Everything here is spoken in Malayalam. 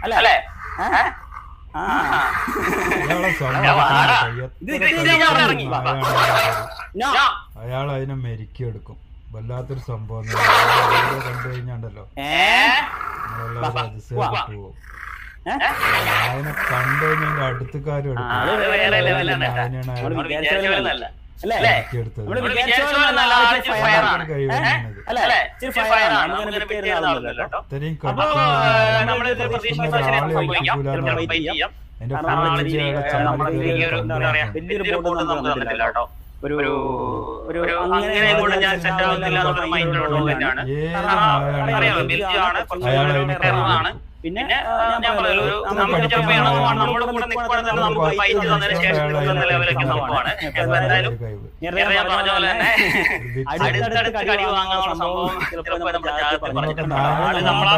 അല്ലേ? അയാൾ അതിനെ മെരുക്കിയെടുക്കും. വല്ലാത്തൊരു സംഭവം കണ്ടു കഴിഞ്ഞാണ്ടല്ലോ പോകും. അതിനെ കണ്ടു കഴിഞ്ഞാൽ അടുത്തുകാരും പിന്നെ നമ്മുടെ കൂടെ നിൽക്കുകയാണെന്നുണ്ടെങ്കിൽ നമുക്ക് ഫൈറ്റ് തന്നതിന് ശേഷം ലെവലൊക്കെ സംഭവമാണ്. എന്തായാലും പറഞ്ഞ പോലെ തന്നെ അടുത്തടുത്ത് കടി വാങ്ങാനുള്ള സംഭവം ചിലപ്പോൾ നമ്മുടെ ജാഗ്രത പറഞ്ഞിട്ടുണ്ട്. നമ്മളാ